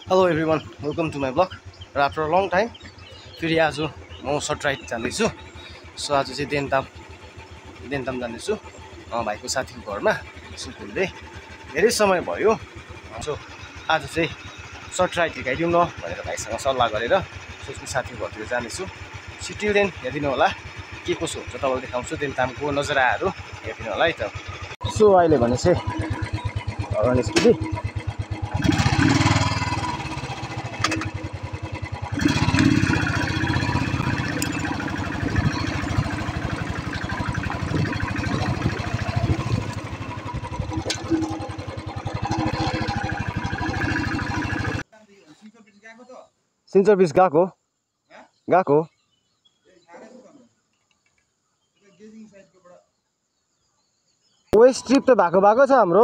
Hello everyone, welcome to my vlog. र after a long time फेरि आज म सर्ट राइड जाँदैछु। सो आज चाहिँ देन्ताम जाँदैछु भाइको साथीको घरमा। सो घुम्दै धेरै समय भयो। सो आज चाहिँ सर्ट राइड हिँडाइदिउँ न भनेर भाइसँग सल्लाह गरेर उसको साथीको घरतिर जानेछु। सिटिल देन हेरिदिनु होला के कसो हुन्छ, तपाईँलाई देखाउँछु देन्तामको नजराहरू हेरिदिनु होला है त। सो अहिले भने चाहिँ निस्किँदै सिन्चर बिच गएको वेस्ट ट्रिप त भएको छ हाम्रो।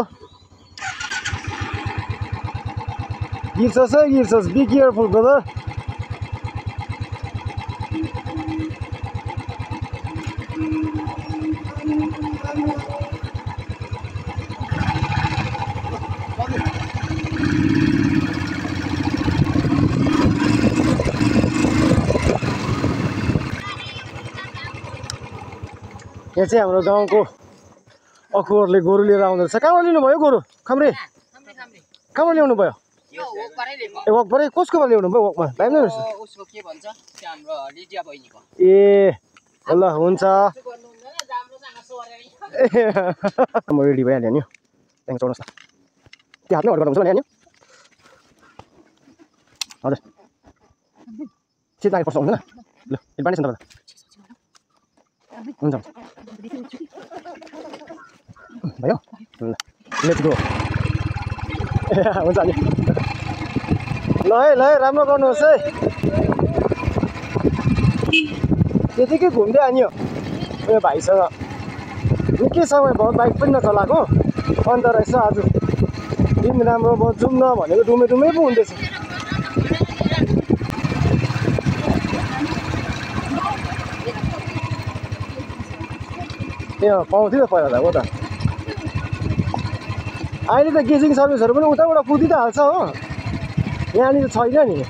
गिर्छस् बी केयरफुल ब्रदर। यहाँ चाहिँ हाम्रो गाउँको अखुहरूले गोरु लिएर आउँदो रहेछ। कहाँबाट लिनुभयो गोरु? खम्रे कहाँबाट ल्याउनु भयो? ए वकबाटै? कसको बाट ल्याउनु भयो वकमा? भाइ नै उसको के भन्छ हाम्रो लिडिया बहिनीको। ए ल हुन्छ। म रेडी भइहाल्यो नि। त्यहाँ चढ्नुहोस् न। त्यो हातमै हट गर्दा हुन्छ भने नि। हजुर सिट लागि पर्छ हुँदैन? ल बाँड्नुहोस् न तपाईँ। हुन्छ भयो ल लेट्स गो। हुन्छ नि ल है राम्रो गर्नुहोस् है। त्यतिकै घुम्दै आनियो उयो भाइसँग निकै समय भयो बाइक पनि नचलाएको। अन्त रहेछ आज दिन राम्रो भयो जाउँ न भनेको डुमे पो हुँदैछ। ए पाउँथ्यो त पहिला त हो त। अहिले त गेजिङ सर्भिसहरू पनि उताबाट कुदी त हाल्छ हो, यहाँनिर छैन नि।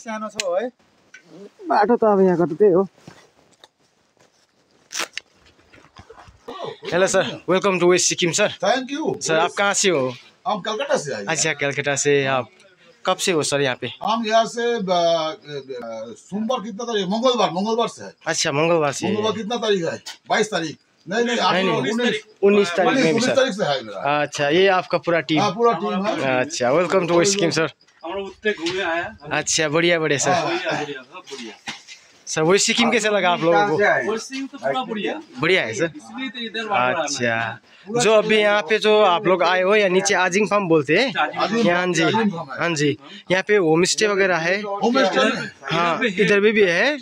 सानो छ है बाटो त अब यहाँको त त्यही हो। Hello sir, welcome to West Sikkim sir. Thank you sir. आप कहाँ से हो? हम कलकत्ता से आए। अच्छा कलकत्ता से। आप कब से हो सर यहाँ पे? हम यहाँ से सोमवार कितना तारीख? मंगलवार से है। अच्छा मंगलवार से। मंगलवार कितना तारीख है? 22 तारीख। नहीं 19 तारीख में 19 तारीख से है मेरा। अच्छा ये आपका पूरा टीम? हाँ पूरा टीम है। अच्छा welcome to West Sikkim sir. अच्छा बढ़िया सर। सर वेस्ट सिक्किम कैसा लगा आप लोगों को? बढ़िया है सर। अच्छा जो अभी यहाँ पे जो आप लोग आए हो या नीचे आजिंग फार्म बोलते हैं यहाँ? हाँ जी यहाँ पे होम स्टे वगैरह है? हाँ इधर भी है।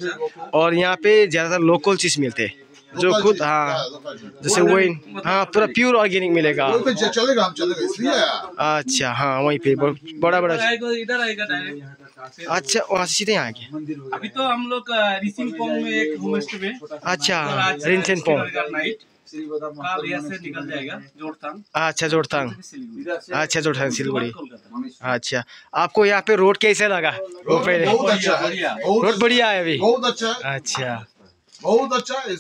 और यहाँ पे ज़्यादातर लोकल चीज़ मिलते हैं जो खुद हाँ जैसे वही हाँ पूरा प्योर ऑर्गेनिक मिलेगा। चलेगा हम चलेगा इसलिए। अच्छा हाँ वहीं पे बड़ा इधर आएगा डायरेक्ट। अच्छा वहाँ से सीधे यहाँ के? अभी तो हम लोग रिसिंग पॉन्ग में एक होम स्टे में। अच्छा रिंसेन पॉन्ग। काल यहाँ से निकल जाएगा जोड़थांग अच्छा जोड़थांग, इधर से अच्छा जोड़थांग सिलगुड़ी। कोलकाता। अच्छा आपको यहाँ पे रोड कैसे लगा? वो पहले बहुत अच्छा है, बढ़िया। रोड बढ़िया है अभी। बहुत अच्छा है, अच्छा बहुत अच्छा है।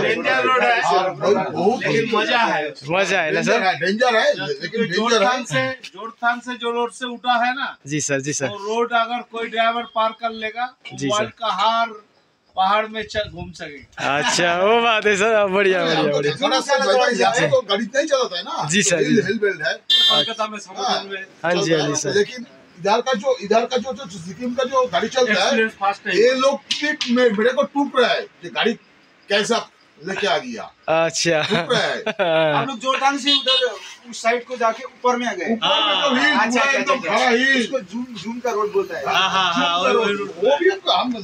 डेंजर रोड है बहुत लेकिन मजा है। मजा है ना सर? डेंजर है, लेकिन डेंजर है। जोड़थांग से जो रोड से उठा है ना, जी सर, जी सर। वो रोड अगर कोई ड्राइवर पार कर लेगा जी वर्ल्ड सर। का हर पहाड़ में घूम सकेगा। अच्छा वो बात है सर, बढ़िया बढ़िया बढ़िया। थोड़ा सा यहाँ पे तो गाड़ी नहीं चलाता है ना, जी सर, जी सर। हिल बेल्ट है, कोलकाता में समुद्र में हाँ जी, हाँ जी सर। लेकिन इधर का जो सिक्किम का जो गाड़ी चलता है, एक्सीलेंट फास्ट है। ये लोग मेरे को टूट रहा है कि गाड़ी कैसा लेके आ गया, अच्छा टूट रहा है। हम लोग जोड़थांग से उधर उस साइड को जाके ऊपर में आ गए। ऊपर में तो हिल, अच्छा, पूरा अच्छा, एकदम अच्छा। खड़ा हिल। उसको जूम का रोड बोलता है। हाँ वो भी हम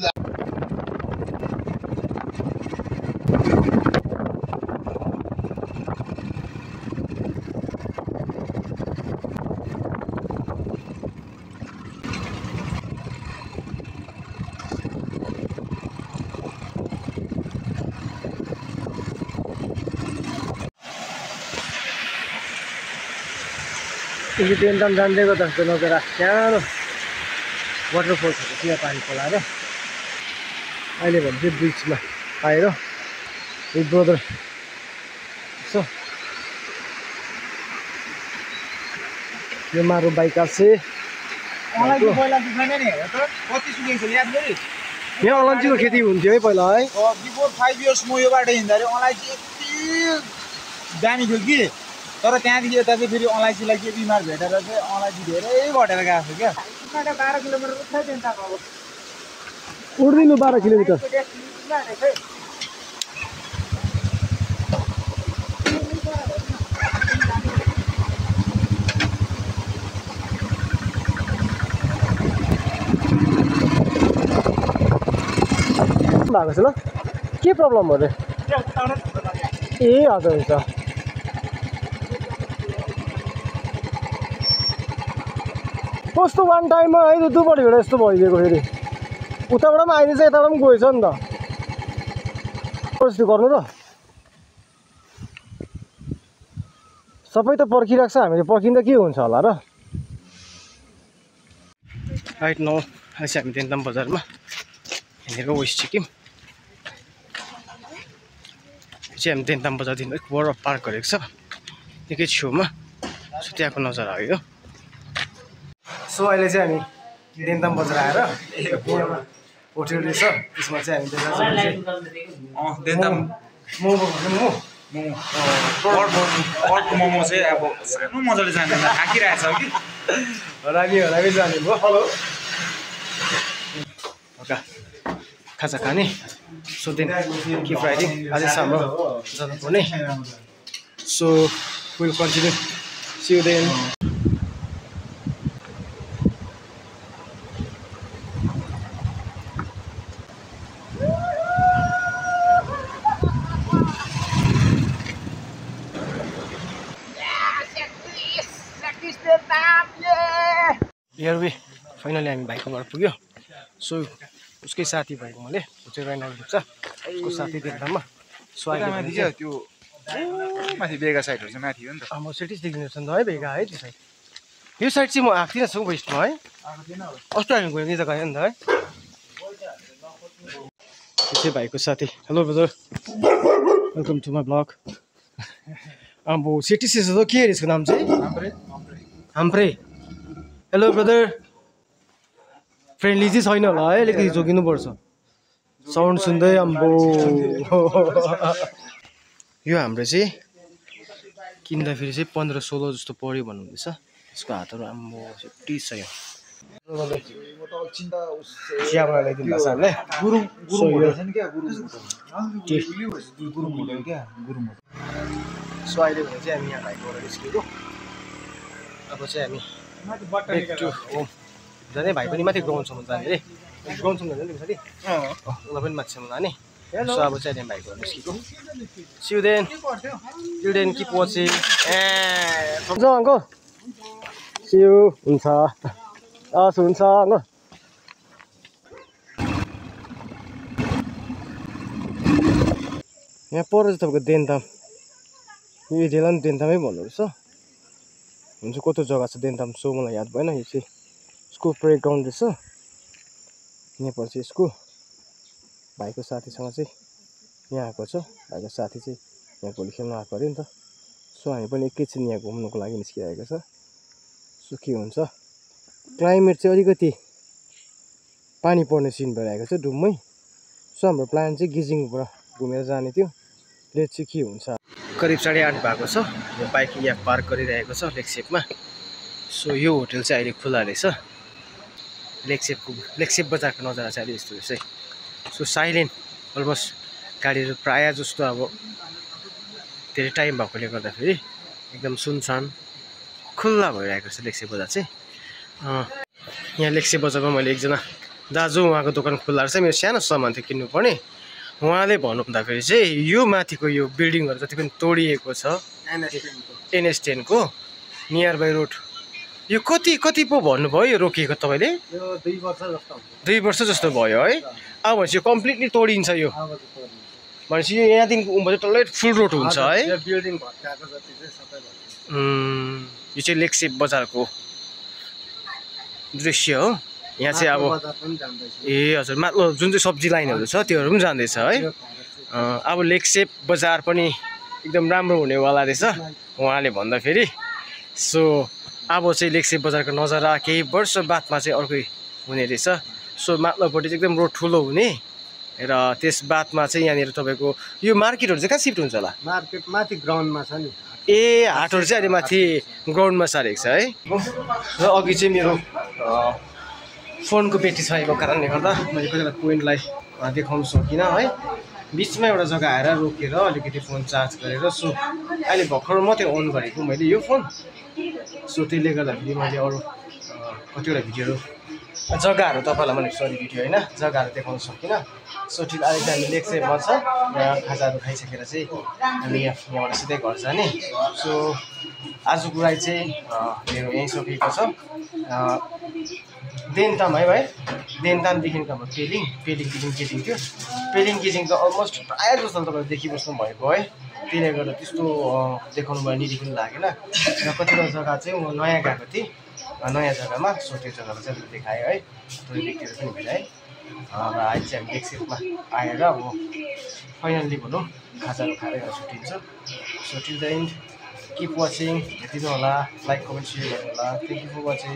एकदम जाँदैको त लगेर सानो वाटरफल छ चिया पानी खोलाएर अहिले भने चाहिँ ब्रिजमा आएर विथ ब्रदर यसो यो मारो बाइक आसे मलाई चाहिँ पहिला दुखाने नि हेर त कति सुकेको छ याद गरी। यहाँ अलैँचीको खेती हुन्थ्यो है पहिला है। बिफोर 5 इयर्स म यो बाटो हिँड्दाखेरि अलैँची यति दामी थियो कि, तर त्यहाँदेखि यता चाहिँ फेरि अलैँचीलाई के बिमार भेटेर चाहिँ अलैँची धेरै घटेर गएको छ क्या। 12 किलोमिटर उठ्दै त्यहाँ अब उड्दिनु 12 किलोमिटर। भएको छ ल के प्रब्लम हो रे? ए हजुर हुन्छ। कस्तो वान टाइममा है दुपट्टि भेडा यस्तो भइदिएको फेरि उताबाट पनि आइदिएछ यताबाट पनि गएछ नि त। जस्तो गर्नु र सबै त पर्खिरहेको छ, हामीले पर्खिँदा के हुन्छ होला र। राइट नाउ अहिले चाहिँ हामी देन्ताम बजारमा हिँडेको वेस्ट सिक्किम चाहिँ हामी देन्ताम बजारदेखि एक वर पार्क गरेको छ निकै छेउमा। सो त्यहाँको नजारा हो यो। सो अहिले चाहिँ हामी देन्ताम बजार आएर होटल रहेछ त्यसमा चाहिँ हामी देन्ताम मोमो मोमो अर्को मोमो चाहिँ अब सानो मजाले जाँदैन थाकिरहेछ कि हरामी जाने भयो। हेलो हल्का खाजा खाने सो देन के फ्राइडे अझै हाम्रो जानुपर्ने। So will continue see you then. Here we finally हामी भाइको घर पुग्यो। सो उसकै साथी भएको मैले ऊ चाहिँ राइना ग्रुप छ उसको साथी देख्दामा। सो अहिले त्यो माथि बेगा साइडहरु चाहिँ माथि हो नि त। म सिटिज देखिन्छ नि त है भेगा है त्यो साइड। यो साइड चाहिँ म आएको थिइनँ छु वेस्टमा है। अस्ति हामी गयो नि त गयो नि त है। त्यो चाहिँ भाइको साथी। Hello brother welcome to my blog. अब सिटी सिस के अरे यसको नाम चाहिँ? हाम्रे। हेलो ब्रदर फ्रेन्डली चाहिँ छैन होला है, अलिकति जोगिनुपर्छ साउन्ड सुन्दै। अम्बो यो हाम्रो चाहिँ किन्दाखेरि चाहिँ 15-16 जस्तो पऱ्यो भन्नुहुँदैछ। यसको हातहरू आम्बो सेफ्टी छ यो। चिया बनाएर ल्याइदिनु भएको छ हामीलाई। सो अहिले भने चाहिँ हामी यहाँ भाइकोबाट निस्केको। अब चाहिँ हामी ब्याक टु होम जाने। भाइ पनि माथि ग्राउन्डसम्म जाने अरे। ग्राउन्डसम्म जाने नि साथी? उसलाई पनि माथिसम्म जाने। सो अब चाहिँ हामी भाइकोबाट निस्केको। सिउ देन किप वाचिङ। हुन्छ अङ्कल सिउ। हुन्छ हस् हुन्छ अङ्कल। यहाँ पर चाहिँ तपाईँको देन्ताम यो एरियालाई पनि देन्तामै भन्नु रहेछ हुन्छ कस्तो जग्गा छ देन्ताम सो मलाई याद भएन यो चाहिँ स्कुल प्ले ग्राउन्ड रहेछ यहाँ पर्छ यसको भाइको साथीसँग चाहिँ यहाँ आएको छ भाइको साथी चाहिँ यहाँ भोलि खेल्न आएको अरे नि त सो हामी पनि एकैछिन यहाँ घुम्नुको लागि निस्किरहेको छ सो के हुन्छ क्लाइमेट चाहिँ अलिकति पानी पर्ने सिन भइरहेको छ डुममै सो हाम्रो प्लान चाहिँ गिजिङबाट घुमेर जाने थियो लेट चाहिँ के हुन्छ करिब 8:30 भएको छ यो बाइक यहाँ पार्क गरिरहेको छ लेकसेपमा सो यो होटल चाहिँ अहिले खुला रहेछ लेकसेप बजारको नजारा चाहिँ अहिले यस्तो रहेछ सो साइलेन्ट अलमोस्ट गाडीहरू प्रायः जस्तो अब धेरै टाइम भएकोले गर्दाखेरि एकदम सुनसान खुल्ला भइरहेको छ लेकसेप बजार चाहिँ यहाँ लेकसेप बजारमा मैले एकजना दाजु उहाँको दोकान खुल्ला रहेछ मेरो सानो सामान थियो किन्नुपर्ने उहाँले भन्नुहुँदाखेरि चाहिँ यो माथिको यो बिल्डिङहरू जति पनि तोडिएको छ NS10 को नियर बाई रोड यो कति पो भन्नुभयो यो रोकिएको तपाईँले यो 2 वर्ष जस्तो 2 वर्ष जस्तो भयो है अब भनेपछि यो कम्प्लिटली तोडिन्छ यो भनेपछि यो यहाँदेखिको उँभो चाहिँ टल्लै फुल रोड हुन्छ है यो बिल्डिङ भत्काएको जति चाहिँ सबै यो चाहिँ लेकसेप बजारको दृश्य हो यहाँ चाहिँ अब ए हजुर माथि जुन चाहिँ सब्जी लाइनहरू छ त्योहरू पनि जाँदैछ है अब लेकसेप बजार पनि एकदम राम्रो हुनेवाला रहेछ उहाँले भन्दाखेरि सो अब चाहिँ लेकसेप बजारको नजारा केही वर्ष बादमा चाहिँ अर्कै हुने रहेछ सो माथिल्लोपट्टि चाहिँ एकदम रोड ठुलो हुने र त्यस बादमा चाहिँ यहाँनिर तपाईँको यो मार्केटहरू चाहिँ कहाँ सिफ्ट हुन्छ होला मार्केट माथि ग्राउन्डमा छ नि ए हाटहरू चाहिँ अहिले माथि ग्राउन्डमा सारेको छ है र अघि चाहिँ मेरो फोनको ब्याट्री छैको कारणले गर्दा मैले कतिवटा पोइन्टलाई देखाउन सकिनँ है बिचमा एउटा जग्गा आएर रोकेर अलिकति फोन चार्ज गरेर सो अहिले भर्खर मात्रै अन गरेको मैले यो फोन सो त्यसले गर्दाखेरि मैले अरू कतिवटा भिडियोहरू जग्गाहरू तपाईँलाई मैले भिडियो होइन जग्गाहरू देखाउन सकिनँ सो ठिक अहिले चाहिँ हामी लेकसेपमा छ र खाजाहरू खाइसकेर चाहिँ हामी यहाँबाट सिधै घर जाने सो आजको राइड चाहिँ मेरो यहीँ सकिएको छ देन्ताम है भाइ देन्तामदेखिको अब पेलिङदेखि गेजिङ थियो पेलिङ गेजिङ त अलमोस्ट प्रायः जस्तो तपाईँले देखिबस्नु भएको है त्यसले गर्दा त्यस्तो देखाउनु भयो निरी पनि लागेन र कतिवटा जग्गा चाहिँ म नयाँ गएको थिएँ नयाँ जग्गामा सो त्यो जग्गालाई चाहिँ मैले देखाएँ है थोरै व्यक्तिहरू पनि भेटाएँ र अहिले चाहिँ हामी लेकसेपमा आएर अब फाइनल्ली भनौँ खाजाहरू खाएर छुट्टिन्छ so till the end keep watching हेरिदिनु होला लाइक कमेन्ट सेयर गर्नु होला थ्याङ्क यू फर वाचिङ